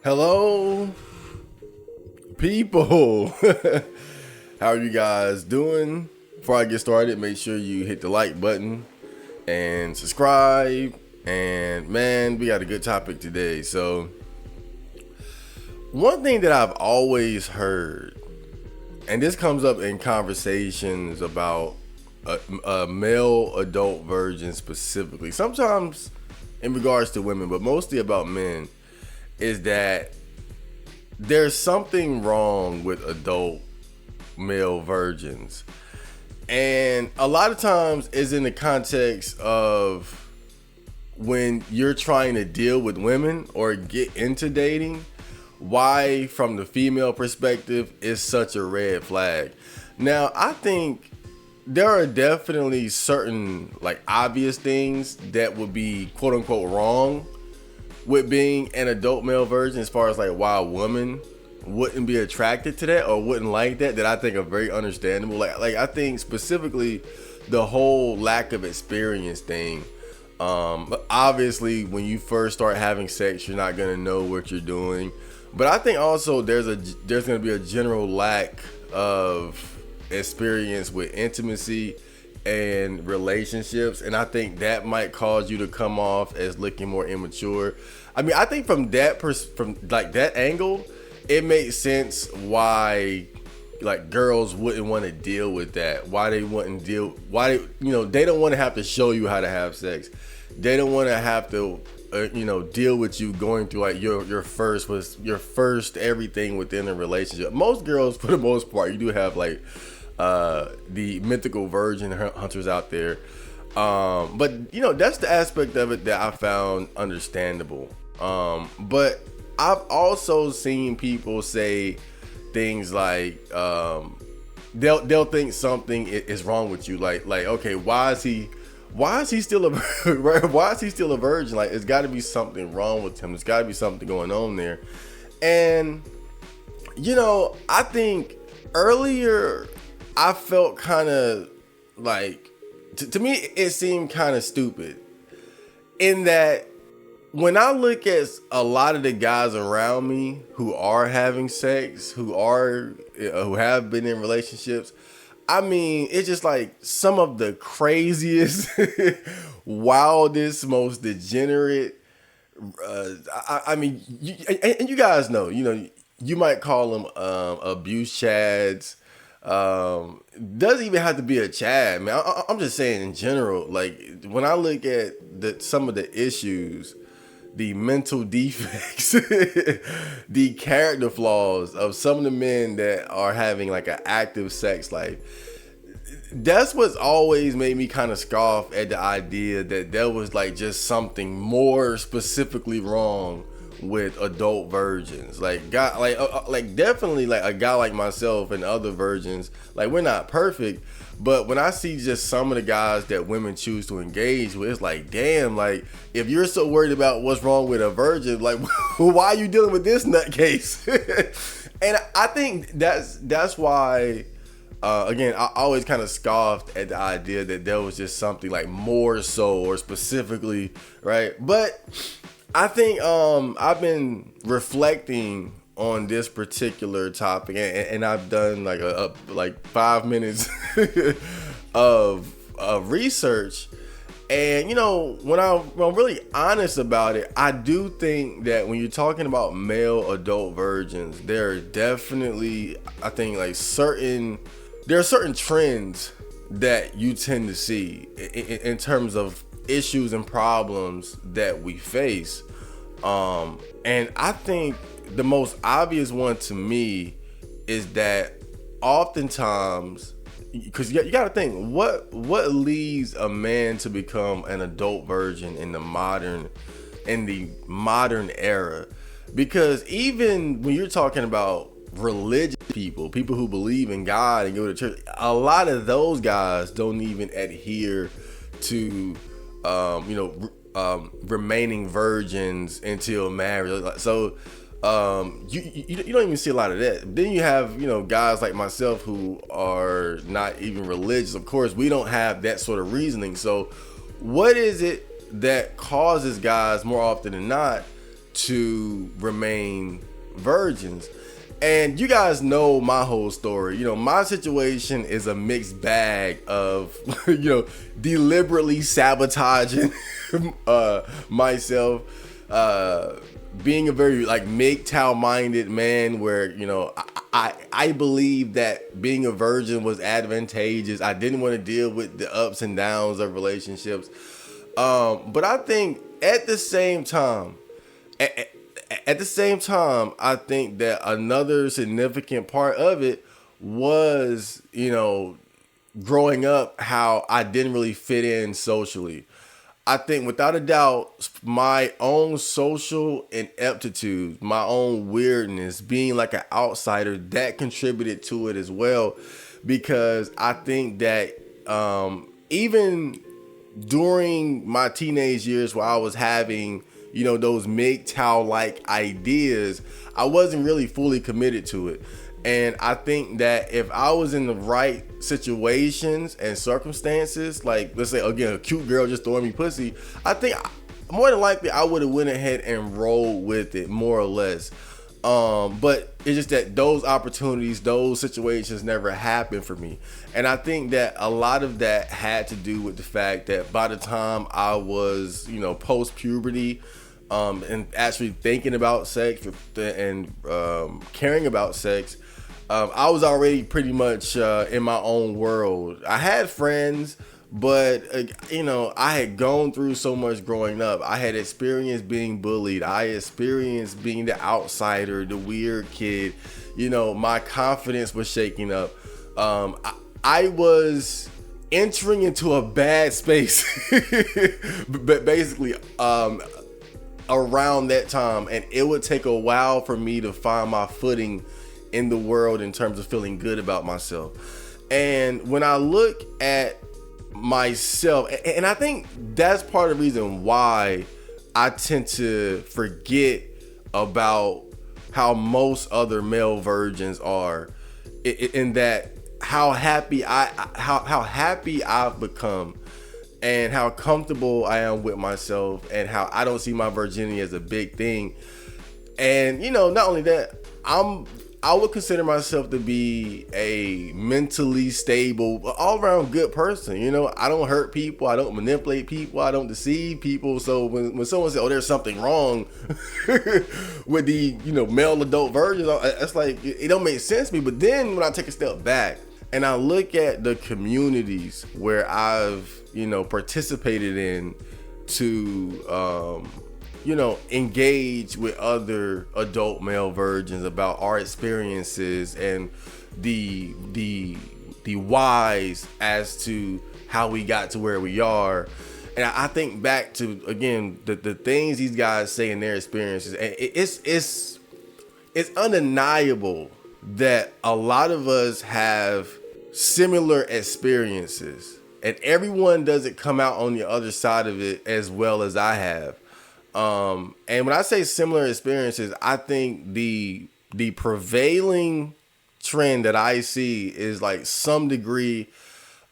Hello, people. How are you guys doing? Before I get started, make sure you hit the like button and subscribe. And man, we got a good topic today. So, one thing that I've always heard, and this comes up in conversations about a male adult virgin specifically, sometimes in regards to women, but mostly about men, is that there's something wrong with adult male virgins. And a lot of times is in the context of when you're trying to deal with women or get into dating, why from the female perspective is such a red flag. Now, I think there are definitely certain like obvious things that would be quote unquote wrong with being an adult male virgin, as far as like why a woman wouldn't be attracted to that or wouldn't like that I think are very understandable. Like I think specifically the whole lack of experience thing. Obviously when you first start having sex, you're not gonna know what you're doing. But I think also there's gonna be a general lack of experience with intimacy and relationships, and I think that might cause you to come off as looking more immature. I mean, I think from that angle, it makes sense why like girls wouldn't want to deal with that. Why they they don't want to have to show you how to have sex. They don't want to have to deal with you going through like your first everything within a relationship. Most girls, for the most part, you do have like the mythical virgin hunters out there, but that's the aspect of it that I found understandable. But I've also seen people say things like they'll think something is wrong with you, like okay, why is he still a why is he still a virgin? Like, it's got to be something wrong with him. There's got to be something going on there. And I think earlier I felt kind of like, to me it seemed kind of stupid, in that when I look at a lot of the guys around me who are having sex, who have been in relationships, I mean, it's just like some of the craziest, wildest, most degenerate. I mean, you guys know, you might call them abuse chads. Doesn't even have to be a chad, man. I'm just saying in general. Like, when I look at some of the issues, the mental defects, the character flaws of some of the men that are having like an active sex life, that's what's always made me kind of scoff at the idea that there was like just something more specifically wrong with adult virgins. Like, definitely like a guy like myself and other virgins, like, we're not perfect, but when I see just some of the guys that women choose to engage with, it's like, damn, like, if you're so worried about what's wrong with a virgin, like, why are you dealing with this nutcase? And I think that's why, again, I always kind of scoffed at the idea that there was just something like more so or specifically, right? But I think I've been reflecting on this particular topic, and I've done like like 5 minutes of research. And when I'm really honest about it, I do think that when you're talking about male adult virgins, there are definitely, I think, like there are certain trends that you tend to see in terms of issues and problems that we face. And I think the most obvious one to me is that oftentimes, because you got to think, what leads a man to become an adult virgin in the modern era? Because even when you're talking about religious people who believe in God and go to church, a lot of those guys don't even adhere to remaining virgins until marriage. So you don't even see a lot of that. Then you have guys like myself who are not even religious. Of course, we don't have that sort of reasoning. So what is it that causes guys more often than not to remain virgins. And you guys know my whole story. My situation is a mixed bag of, deliberately sabotaging myself, being a very MGTOW minded man where, I believe that being a virgin was advantageous. I didn't want to deal with the ups and downs of relationships. But I think at the same time, I think that another significant part of it was, growing up, how I didn't really fit in socially. I think without a doubt, my own social ineptitude, my own weirdness, being like an outsider, that contributed to it as well. Because I think that even during my teenage years where I was having, those MGTOW-like ideas, I wasn't really fully committed to it. And I think that if I was in the right situations and circumstances, like let's say again, a cute girl just throwing me pussy, I think more than likely I would have went ahead and rolled with it more or less. But it's just that those opportunities, those situations never happened for me. And I think that a lot of that had to do with the fact that by the time I was, post puberty, and actually thinking about sex and caring about sex, I was already pretty much in my own world. I had friends, but I had gone through so much growing up. I had experienced being bullied. I experienced being the outsider, the weird kid. My confidence was shaking up. I was entering into a bad space, but basically around that time, and it would take a while for me to find my footing in the world in terms of feeling good about myself. And when I look at myself, and I think that's part of the reason why I tend to forget about how most other male virgins are, in that how happy I've become, and how comfortable I am with myself, and how I don't see my virginity as a big thing. And not only that, I would consider myself to be a mentally stable, all around good person. I don't hurt people, I don't manipulate people, I don't deceive people. So when someone says, "Oh, there's something wrong with the male adult virgins," it's like it don't make sense to me. But then when I take a step back and I look at the communities where I've participated in to engage with other adult male virgins about our experiences and the whys as to how we got to where we are. And I think back to, again, the things these guys say in their experiences, and it's undeniable that a lot of us have similar experiences, and everyone doesn't come out on the other side of it as well as I have. And when I say similar experiences, I think the prevailing trend that I see is like some degree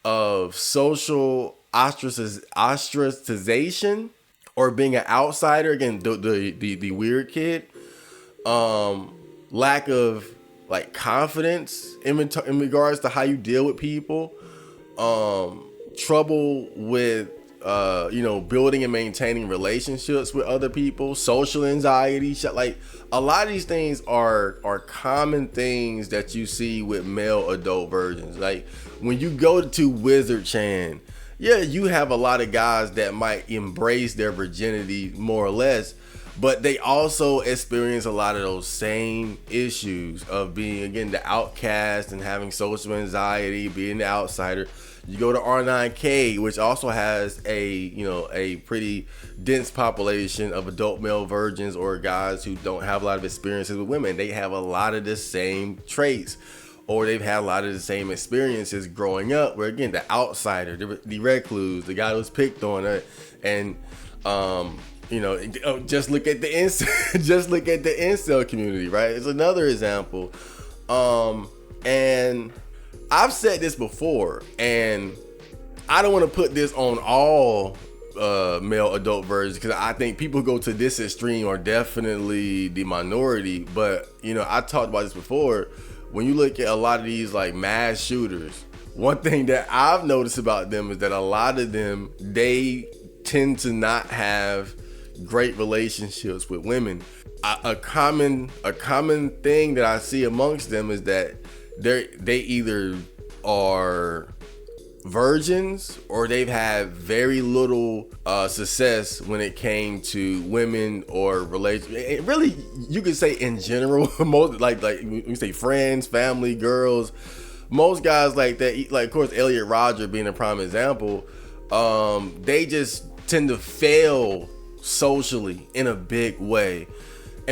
of social ostracization, or being an outsider. Again, the weird kid, lack of confidence in regards to how you deal with people, trouble with building and maintaining relationships with other people, social anxiety, like a lot of these things are common things that you see with male adult virgins. Like when you go to Wizard Chan, yeah, you have a lot of guys that might embrace their virginity more or less, but they also experience a lot of those same issues of being, again, the outcast and having social anxiety, being the outsider. You go to R9K, which also has a pretty dense population of adult male virgins, or guys who don't have a lot of experiences with women. They have a lot of the same traits, or they've had a lot of the same experiences growing up, where, again, the outsider, the recluse, the guy who was picked on, and just look at the incel community, right? It's another example. And I've said this before, and I don't want to put this on all male adult versions, because I think people who go to this extreme are definitely the minority. But I talked about this before. When you look at a lot of these like mass shooters, one thing that I've noticed about them is that a lot of them, they tend to not have great relationships with women. A common thing that I see amongst them is that they either are virgins or they've had very little success when it came to women or relations. Really, you could say in general, most like you say friends, family, girls. Most guys like that, like of course Elliot Rodger being a prime example, they just tend to fail socially in a big way.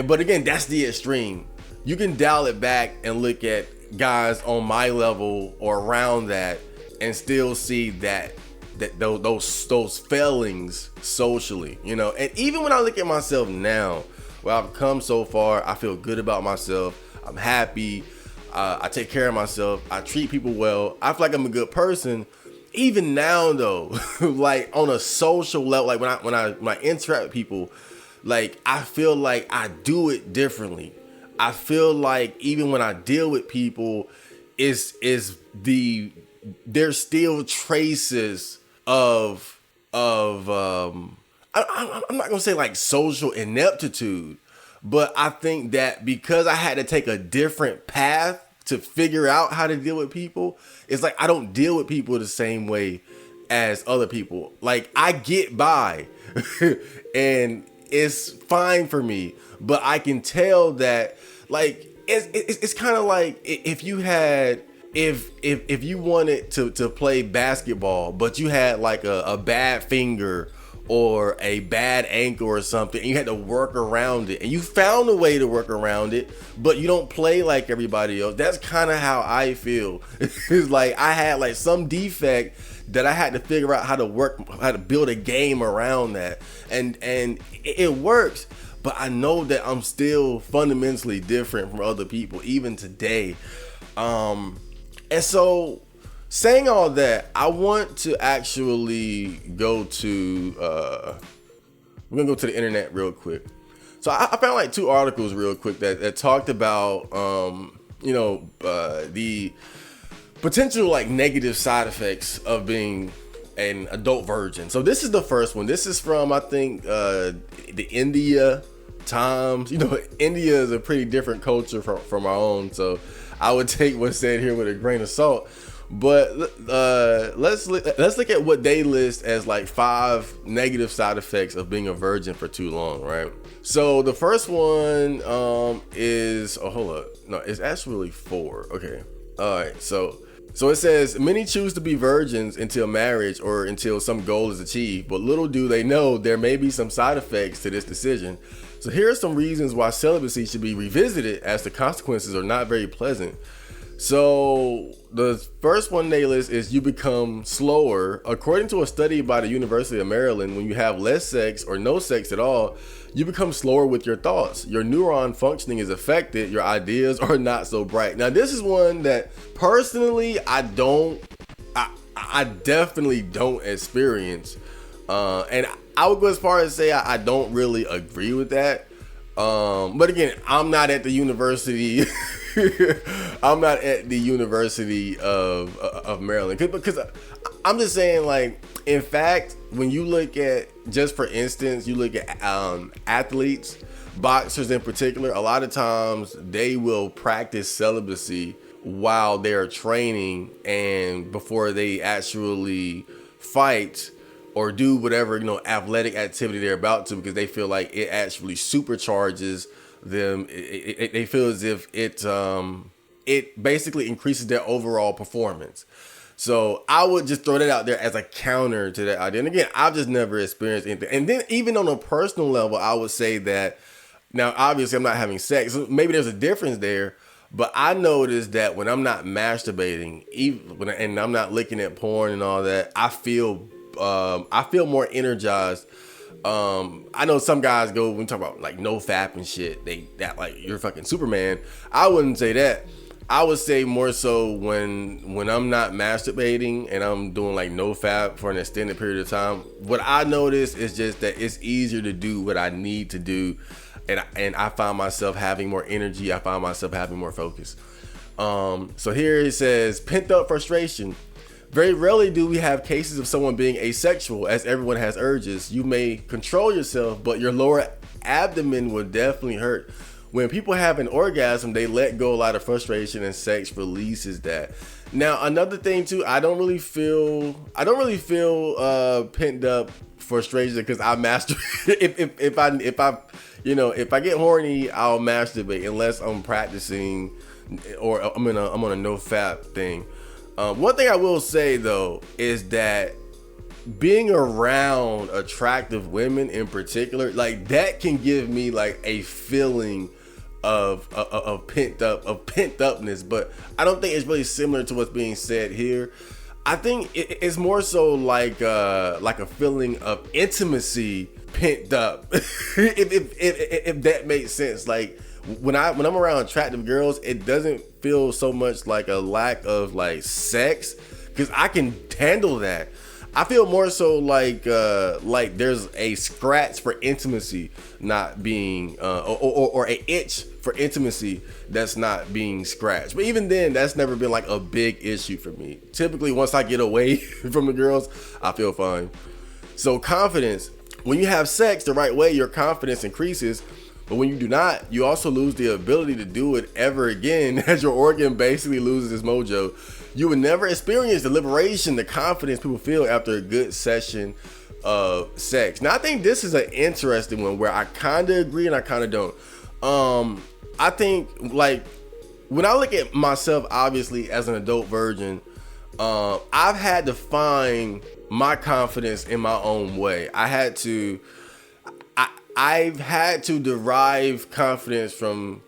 But again, that's the extreme. You can dial it back and look at guys on my level or around that and still see that those failings socially, And even when I look at myself now, where I've come so far, I feel good about myself. I'm happy. I take care of myself. I treat people well. I feel like I'm a good person. Even now, though, like on a social level, like when I interact with people, like I feel like I do it differently. I feel like even when I deal with people, there's still traces of I'm not gonna say like social ineptitude, but I think that because I had to take a different path to figure out how to deal with people, it's like I don't deal with people the same way as other people. Like I get by and it's fine for me, but I can tell that like it's kind of like if you wanted to play basketball, but you had like a bad finger or a bad ankle or something, and you had to work around it, and you found a way to work around it, but you don't play like everybody else. That's kind of how I feel. It's like I had like some defect that I had to figure out how to build a game around that, and it works. But I know that I'm still fundamentally different from other people, even today. And so, saying all that, I want to actually go to we're gonna go to the internet real quick. So I found like 2 articles real quick that talked about the potential like negative side effects of being an adult virgin. So this is the first one. This is from I think the India Times. India is a pretty different culture from our own, so I would take what's said here with a grain of salt. But let's look at what they list as like 5 negative side effects of being a virgin for too long, right? So the first one is hold up, no, it's actually 4. Okay, all right. So it says many choose to be virgins until marriage or until some goal is achieved, but little do they know there may be some side effects to this decision. So here are some reasons why celibacy should be revisited, as the consequences are not very pleasant. So the first one they list is you become slower. According to a study by the University of Maryland, when you have less sex or no sex at all, you become slower with your thoughts. Your neuron functioning is affected. Your ideas are not so bright. Now, this is one that personally I definitely don't experience. And I would go as far as say I don't really agree with that. But again, I'm not at the university. I'm not at the University of Maryland, because I'm just saying, like, in fact, when you look at, just for instance, you look at athletes, boxers in particular, a lot of times they will practice celibacy while they're training and before they actually fight or do whatever, athletic activity they're about to, because they feel like it actually supercharges them. They feel as if it basically increases their overall performance. So I would just throw that out there as a counter to that idea. And again, I've just never experienced anything. And then even on a personal level, I would say that, now obviously I'm not having sex, so maybe there's a difference there. But I noticed that when I'm not masturbating, and I'm not looking at porn and all that, I feel more energized. I know some guys when we talk about like no fap and shit, that like you're fucking Superman. I wouldn't say that. I would say more so when I'm not masturbating and I'm doing like no fap for an extended period of time. What I notice is just that it's easier to do what I need to do, and I find myself having more energy. I find myself having more focus. So here it says pent up frustration. Very rarely do we have cases of someone being asexual, as everyone has urges. You may control yourself, but your lower abdomen will definitely hurt. When people have an orgasm, they let go a lot of frustration, and sex releases that. Now, another thing too, I don't really feel pent up frustration because I masturbate. if I get horny, I'll masturbate unless I'm practicing or I'm on a no fap thing. One thing I will say though is that being around attractive women in particular, like that can give me like a feeling of pent upness, but I don't think it's really similar to what's being said here. I think it's more so like a feeling of intimacy pent up, if that makes sense. Like when I'm around attractive girls, it doesn't feel so much like a lack of like sex, because I can handle that. I feel more so like there's a scratch for intimacy not being or a itch for intimacy that's not being scratched. But even then, that's never been like a big issue for me. Typically, once I get away from the girls, I feel fine. So confidence. When you have sex the right way, your confidence increases. But when you do not, you also lose the ability to do it ever again, as your organ basically loses its mojo. You will never experience the liberation, the confidence people feel after a good session of sex. Now, I think this is an interesting one where I kind of agree and I kind of don't. I think, like, when I look at myself, obviously, as an adult virgin, I've had to find my confidence in my own way. I've had to derive confidence from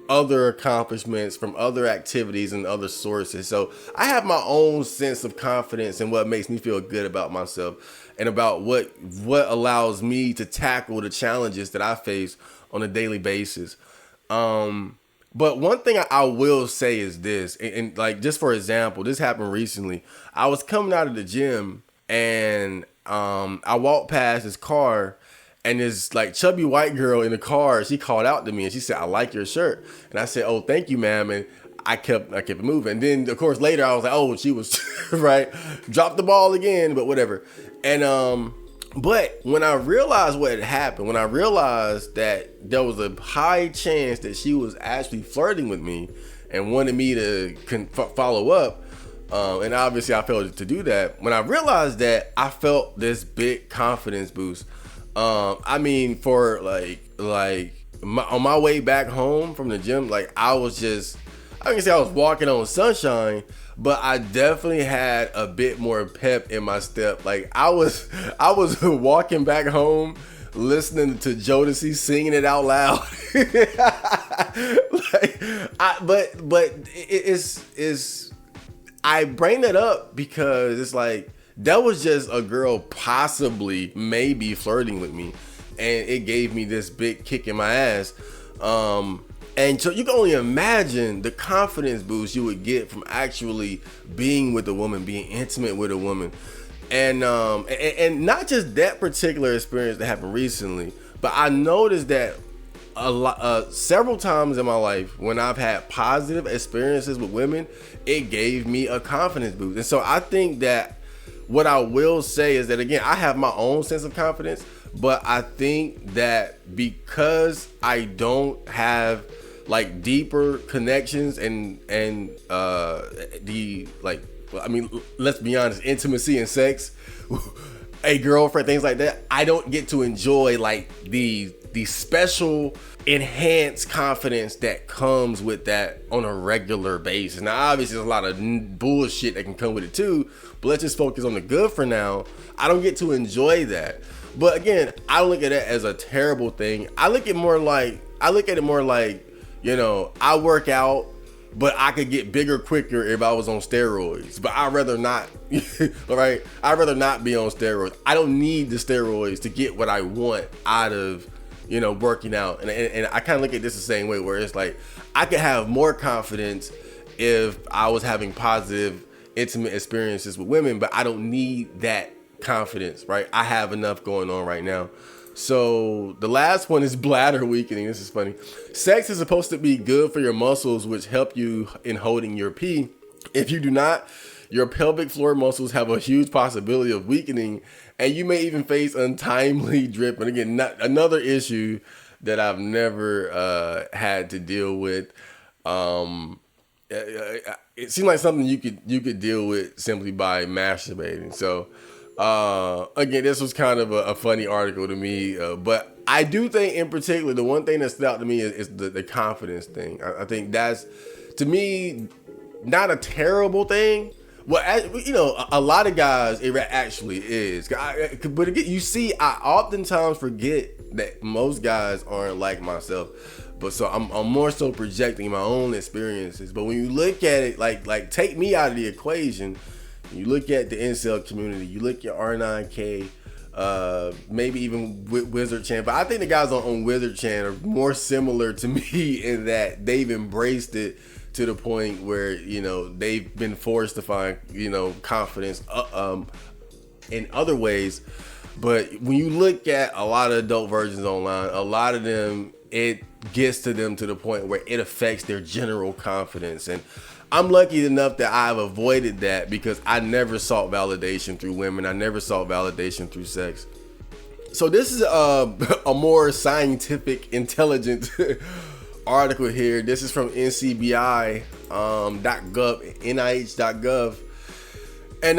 other accomplishments, from other activities and other sources. So I have my own sense of confidence in what makes me feel good about myself and about what allows me to tackle the challenges that I face on a daily basis. But one thing I will say is this, and like, just for example, this happened recently. I was coming out of the gym and I walked past this car, and this like chubby white girl in the car, she called out to me and she said, "I like your shirt." And I said, "Oh, thank you, ma'am." And I kept it moving. And then of course later I was like, "Oh, she was right, dropped the ball again," but whatever. And but when I realized what had happened, when I realized that there was a high chance that she was actually flirting with me and wanted me to follow up, and obviously I failed to do that. When I realized that, I felt this big confidence boost. I mean, for on my way back home from the gym, like I can say I was walking on sunshine, but I definitely had a bit more pep in my step. Like I was walking back home, listening to Jodeci singing it out loud. I bring that up because it's like, that was just a girl possibly maybe flirting with me, and it gave me this big kick in my ass. And so you can only imagine the confidence boost you would get from actually being with a woman, being intimate with a woman. And not just that particular experience that happened recently, but I noticed that several times in my life when I've had positive experiences with women, it gave me a confidence boost. And so I think that what I will say is that, again, I have my own sense of confidence, but I think that because I don't have like deeper connections and let's be honest, intimacy and sex, a girlfriend, things like that, I don't get to enjoy like the special enhanced confidence that comes with that on a regular basis. Now, obviously, there's a lot of bullshit that can come with it too, but let's just focus on the good for now. I don't get to enjoy that. But again, I don't look at it as a terrible thing. I look at it more like, you know, I work out, but I could get bigger quicker if I was on steroids. But I'd rather not, all right? I'd rather not be on steroids. I don't need the steroids to get what I want out of, you know, working out. And I kind of look at this the same way, where it's like, I could have more confidence if I was having positive, intimate experiences with women, but I don't need that confidence, right? I have enough going on right now. So the last one is bladder weakening. This is funny. Sex is supposed to be good for your muscles, which help you in holding your pee. If you do not, your pelvic floor muscles have a huge possibility of weakening, and you may even face untimely drip. And again, not another issue that I've never had to deal with. It seemed like something you could deal with simply by masturbating. So again, this was kind of a funny article to me, but I do think in particular the one thing that stood out to me is the confidence thing. I think that's, to me, not a terrible thing. Well, a lot of guys, it actually is. But again, you see, I oftentimes forget that most guys aren't like myself. But so I'm more so projecting my own experiences. But when you look at it, like take me out of the equation, you look at the incel community, you look at R9K, maybe even Wizard Chan. But I think the guys on Wizard Chan are more similar to me in that they've embraced it to the point where, they've been forced to find, confidence in other ways. But when you look at a lot of adult versions online, a lot of them, it gets to them to the point where it affects their general confidence. And I'm lucky enough that I've avoided that because I never sought validation through women. I never sought validation through sex. So this is a more scientific, intelligent article here. This is from NCBI.gov, NIH.gov. And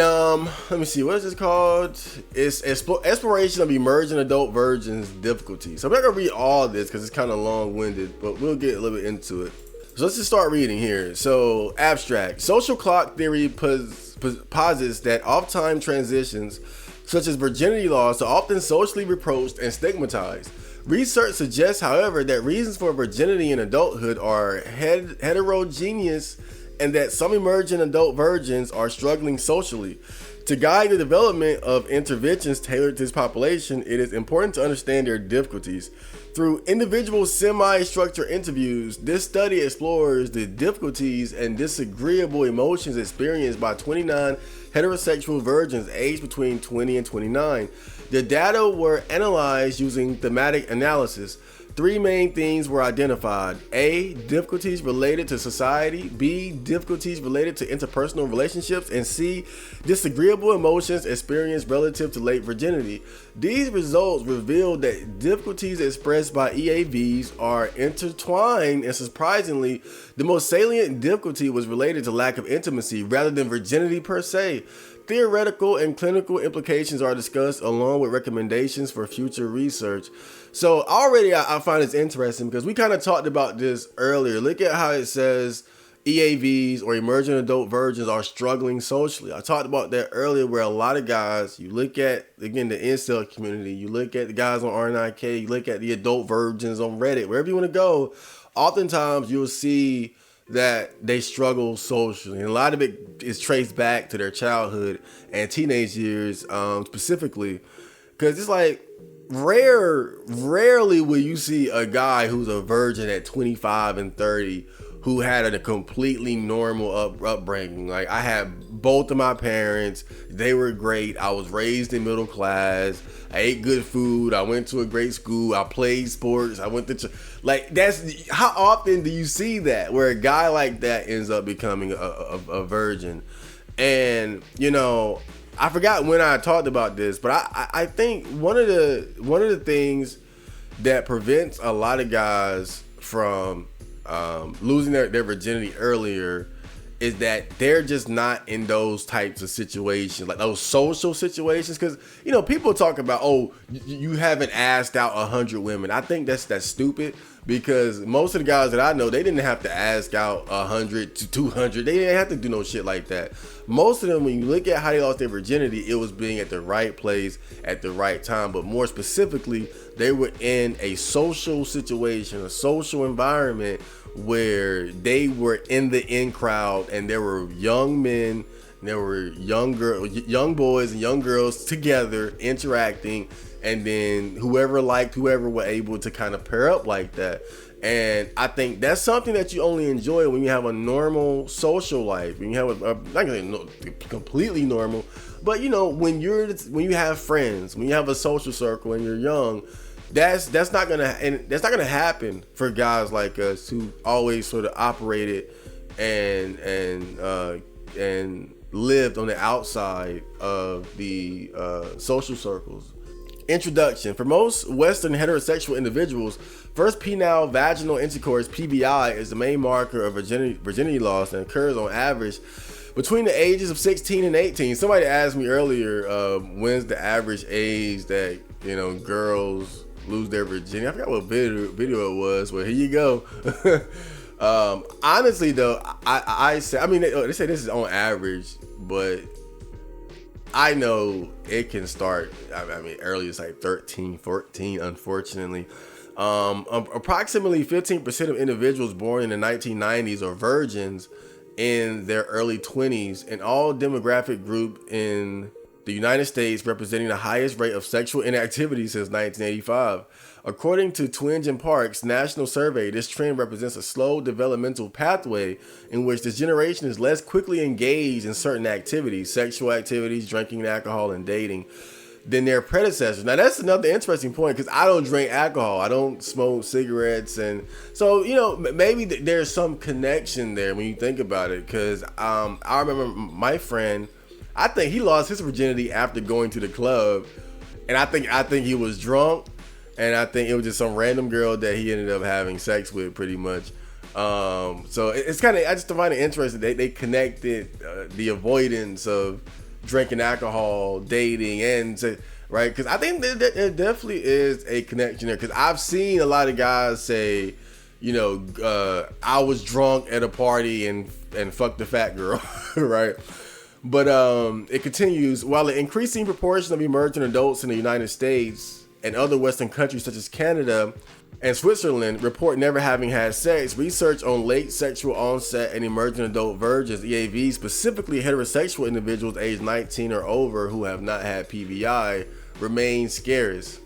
let me see, what is this called? It's exploration of emerging adult virgins difficulties. So I'm not gonna read all of this because it's kind of long-winded, but we'll get a little bit into it. So let's just start reading here. So abstract. Social clock theory posits that off-time transitions, such as virginity loss, are often socially reproached and stigmatized. Research suggests, however, that reasons for virginity in adulthood are heterogeneous and that some emerging adult virgins are struggling socially. To guide the development of interventions tailored to this population, it is important to understand their difficulties. Through individual semi-structured interviews, this study explores the difficulties and disagreeable emotions experienced by 29 heterosexual virgins aged between 20 and 29. The data were analyzed using thematic analysis. 3 main themes were identified. A, difficulties related to society. B, difficulties related to interpersonal relationships. And C, disagreeable emotions experienced relative to late virginity. These results revealed that difficulties expressed by EAVs are intertwined, and surprisingly, the most salient difficulty was related to lack of intimacy rather than virginity per se. Theoretical and clinical implications are discussed along with recommendations for future research. So already I find this interesting because we kind of talked about this earlier. Look at how it says EAVs or emerging adult virgins are struggling socially. I talked about that earlier where a lot of guys, you look at, again, the incel community, you look at the guys on R9K, you look at the adult virgins on Reddit, wherever you want to go, oftentimes you'll see that they struggle socially. And a lot of it is traced back to their childhood and teenage years specifically. Because it's like, rarely will you see a guy who's a virgin at 25 and 30 who had a completely normal upbringing. Like, I had both of my parents. They were great. I was raised in middle class. I ate good food. I went to a great school. I played sports. I went to like, that's how often do you see that where a guy like that ends up becoming a virgin? And I forgot when I talked about this, but I think one of the things that prevents a lot of guys from losing their virginity earlier is that they're just not in those types of situations, like those social situations. Because people talk about, oh, you haven't asked out 100 women. I think that's stupid, because most of the guys that I know, they didn't have to ask out 100 to 200. They didn't have to do no shit like that. Most of them, when you look at how they lost their virginity, it was being at the right place at the right time. But more specifically, they were in a social situation, a social environment where they were in the in crowd, and there were young men, there were young boys and young girls together interacting, and then whoever were able to kind of pair up like that. And I think that's something that you only enjoy when you have a normal social life, when you have not gonna say completely normal, but when you have friends, when you have a social circle and you're young, that's not gonna happen for guys like us who always sort of operated and lived on the outside of the social circles. Introduction. For most Western heterosexual individuals, first penile vaginal intercourse, PVI, is the main marker of virginity loss and occurs on average between the ages of 16 and 18. Somebody asked me earlier, when's the average age that girls lose their virginity? I forgot what video it was. Well, here you go. Honestly, though, I say, they say this is on average, but I know it can start, early as like 13, 14, unfortunately. Approximately 15% of individuals born in the 1990s are virgins in their early 20s, and all demographic group in the United States representing the highest rate of sexual inactivity since 1985. According to Twenge and Park's national survey, this trend represents a slow developmental pathway in which this generation is less quickly engaged in certain activities, sexual activities, drinking alcohol, and dating, than their predecessors. Now, that's another interesting point, because I don't drink alcohol. I don't smoke cigarettes. And so, maybe there's some connection there when you think about it, because I remember my friend, I think he lost his virginity after going to the club, and I think he was drunk, and I think it was just some random girl that he ended up having sex with, pretty much. So it's kind of, I just find it interesting they connected the avoidance of drinking alcohol, dating, and right, because I think there definitely is a connection there, because I've seen a lot of guys say, I was drunk at a party and fucked the fat girl, right? But it continues. While an increasing proportion of emerging adults in the United States and other Western countries such as Canada and Switzerland report never having had sex, research on late sexual onset and emerging adult virgins, EAV, specifically heterosexual individuals aged 19 or over who have not had PVI, remains scarce.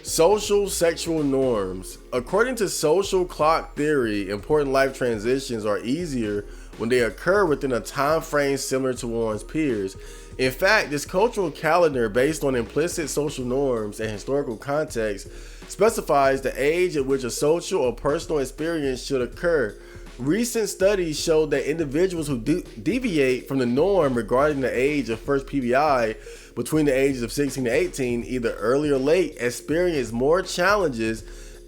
Social sexual norms. According to social clock theory, important life transitions are easier when they occur within a time frame similar to one's peers. In fact, this cultural calendar, based on implicit social norms and historical context, specifies the age at which a social or personal experience should occur. Recent studies show that individuals who deviate from the norm regarding the age of first PVI between the ages of 16 to 18, either early or late, experience more challenges,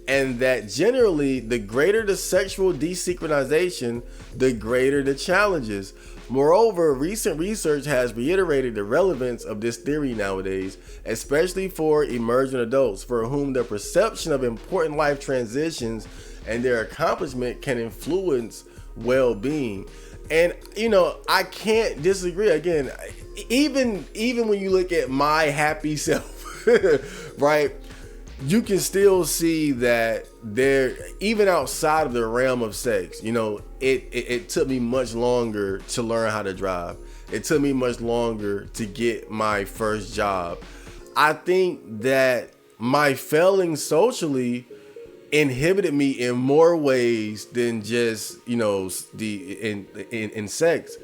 and that generally the greater the sexual desynchronization, the greater the challenges. Moreover, recent research has reiterated the relevance of this theory nowadays, especially for emerging adults for whom the perception of important life transitions and their accomplishment can influence well-being. And I can't disagree. Again, even when you look at my happy self, right, you can still see that there, even outside of the realm of sex, it took me much longer to learn how to drive. It took me much longer to get my first job. I think that my failing socially inhibited me in more ways than just, in sex,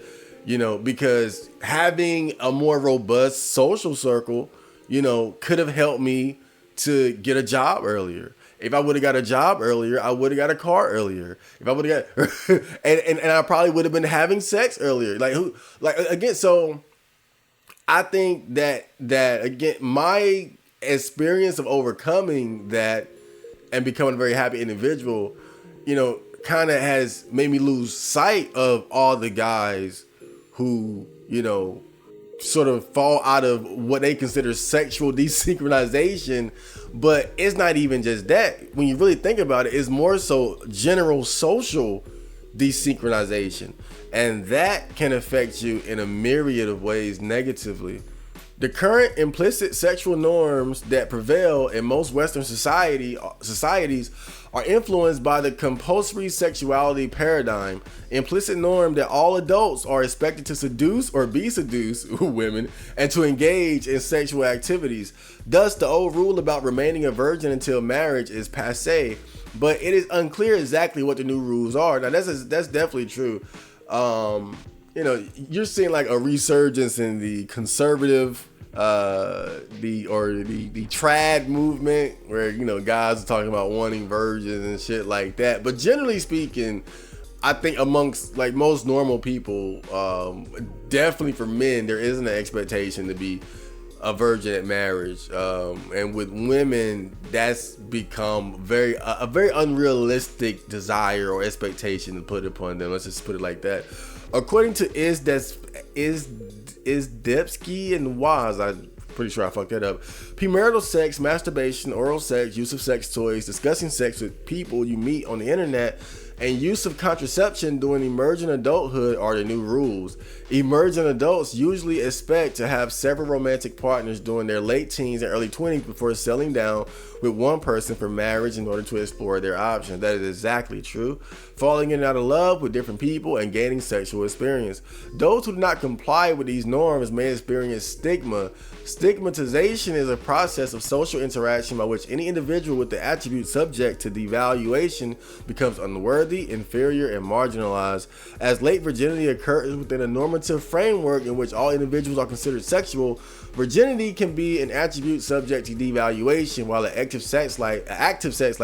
because having a more robust social circle, could have helped me to get a job earlier. If I would have got a job earlier, I would have got a car earlier. If I would have got, and I probably would have been having sex earlier. So I think that again, my experience of overcoming that and becoming a very happy individual, kind of has made me lose sight of all the guys who, sort of fall out of what they consider sexual desynchronization. But it's not even just that. When you really think about it, it's more so general social desynchronization, and that can affect you in a myriad of ways negatively. The current implicit sexual norms that prevail in most Western societies are influenced by the compulsory sexuality paradigm, implicit norm that all adults are expected to seduce or be seduced, women, and to engage in sexual activities. Thus, the old rule about remaining a virgin until marriage is passé, but it is unclear exactly what the new rules are. Now, that's definitely true. You're seeing like a resurgence in the conservative the trad movement, where guys are talking about wanting virgins and shit like that. But generally speaking, I think amongst like most normal people, definitely for men, there isn't an expectation to be a virgin at marriage, and with women, that's become a very unrealistic desire or expectation to put upon them. Let's just put it like that. According to Debsky and Waz, I'm pretty sure I fucked that up. Premarital sex, masturbation, oral sex, use of sex toys, discussing sex with people you meet on the internet, and use of contraception during emerging adulthood are the new rules. Emerging adults usually expect to have several romantic partners during their late teens and early 20s before settling down with one person for marriage in order to explore their options. That is exactly true. Falling in and out of love with different people and gaining sexual experience. Those who do not comply with these norms may experience stigma. Stigmatization is a process of social interaction by which any individual with the attribute subject to devaluation becomes unworthy, inferior, and marginalized. As late virginity occurs within a normative framework in which all individuals are considered sexual, virginity can be an attribute subject to devaluation, while an active sex life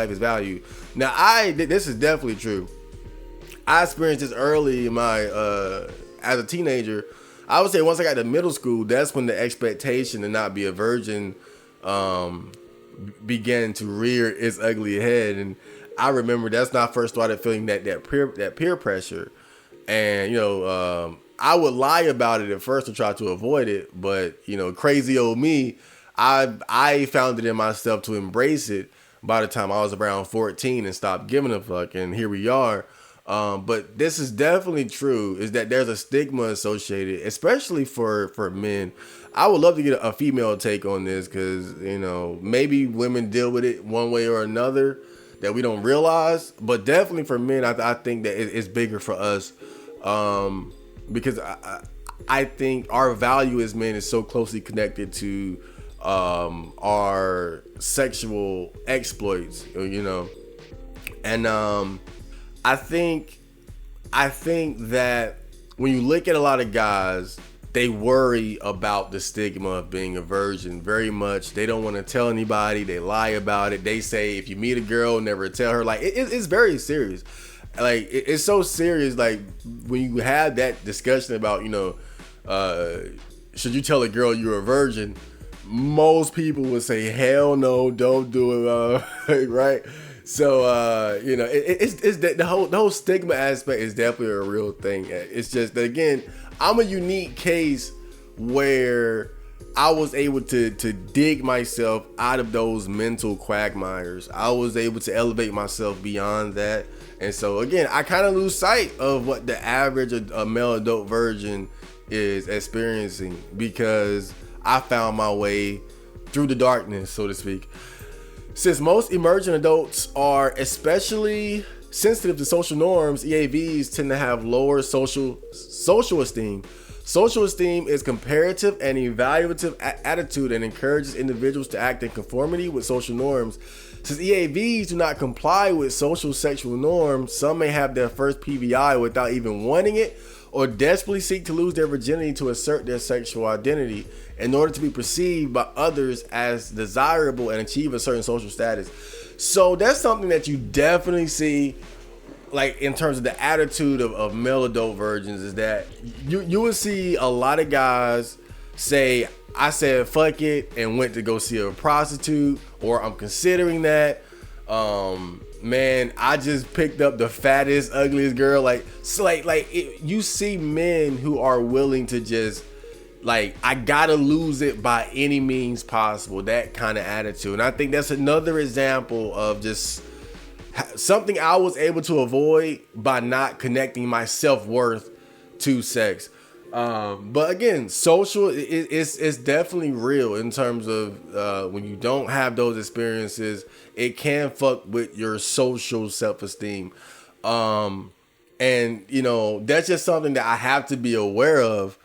is valued. Now, this is definitely true. I experienced this early in my as a teenager. I would say once I got to middle school, that's when the expectation to not be a virgin began to rear its ugly head. And I remember that's when I first started feeling that peer pressure. And I would lie about it at first to try to avoid it, but crazy old me, I found it in myself to embrace it by the time I was around 14 and stopped giving a fuck, and here we are. But this is definitely true, is that there's a stigma associated, especially for men. I would love to get a female take on this, because maybe women deal with it one way or another that we don't realize, but definitely for men, I think that it's bigger for us, because I think our value as men is so closely connected to our sexual exploits, and I think that when you look at a lot of guys, they worry about the stigma of being a virgin very much. They don't want to tell anybody. They lie about it. They say if you meet a girl, never tell her. Like it's very serious. Like it's so serious. Like when you have that discussion about should you tell a girl you're a virgin, most people would say hell no, don't do it, right? So it's the whole stigma aspect is definitely a real thing. It's just that, again, I'm a unique case where I was able to dig myself out of those mental quagmires. I was able to elevate myself beyond that. And so again, I kind of lose sight of what the average male adult virgin is experiencing, because I found my way through the darkness, so to speak. Since most emerging adults are especially sensitive to social norms, EAVs tend to have lower social esteem. Social esteem is comparative and evaluative attitude and encourages individuals to act in conformity with social norms. Since EAVs do not comply with social sexual norms, some may have their first PVI without even wanting it, or desperately seek to lose their virginity to assert their sexual identity in order to be perceived by others as desirable and achieve a certain social status. So that's something that you definitely see, like in terms of the attitude of male adult virgins, is that you would see a lot of guys say, I said fuck it and went to go see a prostitute, or I'm considering that. Man, I just picked up the fattest, ugliest girl. You see men who are willing to just, like, I gotta lose it by any means possible. That kind of attitude. And I think that's another example of just something I was able to avoid by not connecting my self-worth to sex. But again, social it's definitely real in terms of when you don't have those experiences, it can fuck with your social self-esteem. And that's just something that I have to be aware of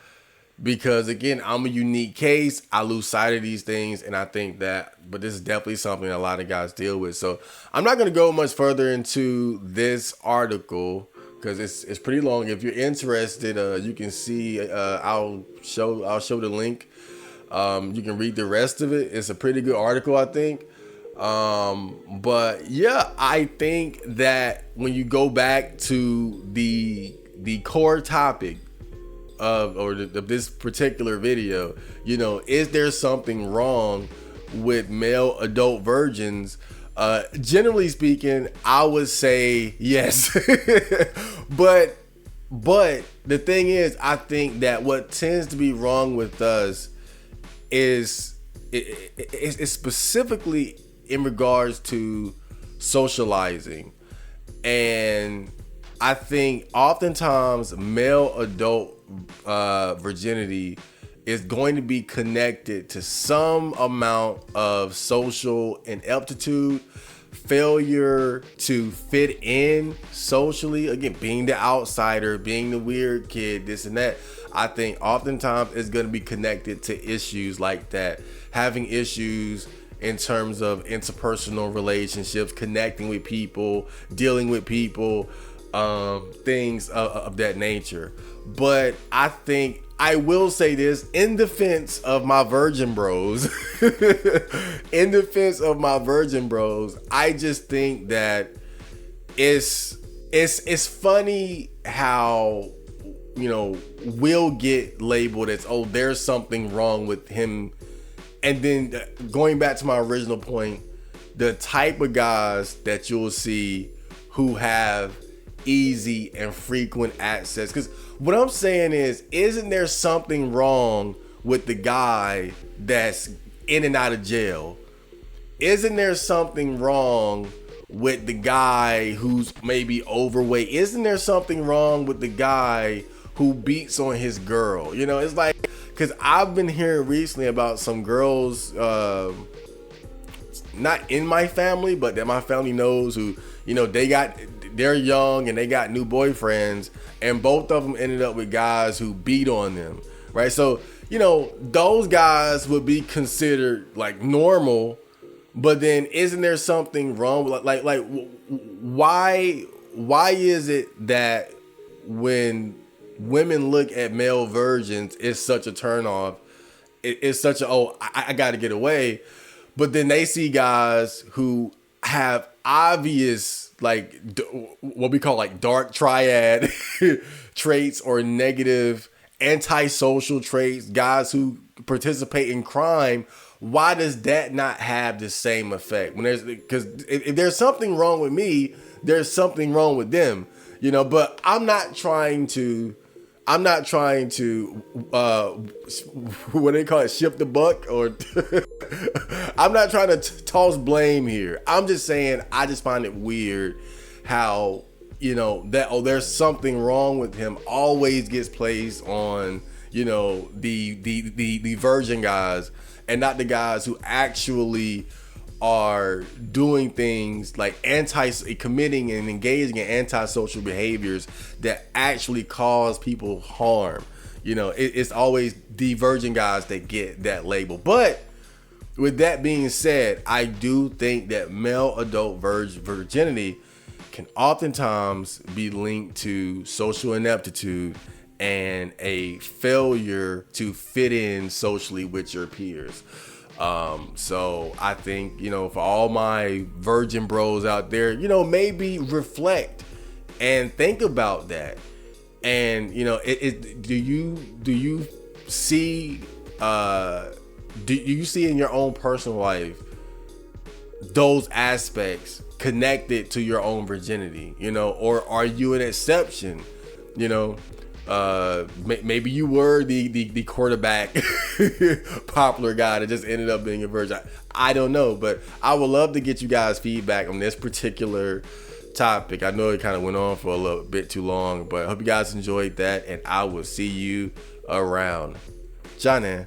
because again, I'm a unique case. I lose sight of these things, and I think that, but this is definitely something that a lot of guys deal with. So I'm not going to go much further into this article because it's pretty long. If you're interested, you can see. I'll show the link. You can read the rest of it. It's a pretty good article, I think. But yeah, I think that when you go back to the core topic of this particular video, is there something wrong with male adult virgins? Generally speaking, I would say yes. but the thing is, I think that what tends to be wrong with us is it's specifically in regards to socializing. And I think oftentimes male adult virginity is going to be connected to some amount of social ineptitude, failure to fit in socially. Again, being the outsider, being the weird kid, this and that. I think oftentimes it's going to be connected to issues like that. Having issues in terms of interpersonal relationships, connecting with people, dealing with people, things of that nature. But I think I will say this in defense of my virgin bros. I just think that it's funny how we'll get labeled as, oh, there's something wrong with him. And then going back to my original point, the type of guys that you'll see who have easy and frequent access. Because what I'm saying is, isn't there something wrong with the guy that's in and out of jail? Isn't there something wrong with the guy who's maybe overweight? Isn't there something wrong with the guy who beats on his girl? It's like, because I've been hearing recently about some girls, not in my family, but that my family knows, who, they're young and they got new boyfriends, and both of them ended up with guys who beat on them, right? So, those guys would be considered like normal, but then isn't there something wrong with like why is it that when women look at male virgins, it's such a turnoff? It's such a, I got to get away. But then they see guys who have obvious, like, what we call like dark triad traits or negative antisocial traits, guys who participate in crime. Why does that not have the same effect? Because if there's something wrong with me, there's something wrong with them, but I'm not trying to what they call it, shift the buck, or I'm not trying to toss blame here. I'm just saying, I just find it weird how that, there's something wrong with him, always gets placed on the virgin guys, and not the guys who actually are doing things like committing and engaging in antisocial behaviors that actually cause people harm. It's always the virgin guys that get that label. But with that being said, I do think that male adult virginity can oftentimes be linked to social ineptitude and a failure to fit in socially with your peers. So I think, for all my virgin bros out there, maybe reflect and think about that. And, do you see in your own personal life those aspects connected to your own virginity, or are you an exception? Maybe you were the quarterback popular guy that just ended up being a virgin. I don't know, but I would love to get you guys feedback on this particular topic. I know it kind of went on for a little bit too long, but I hope you guys enjoyed that, and I will see you around. Johnny.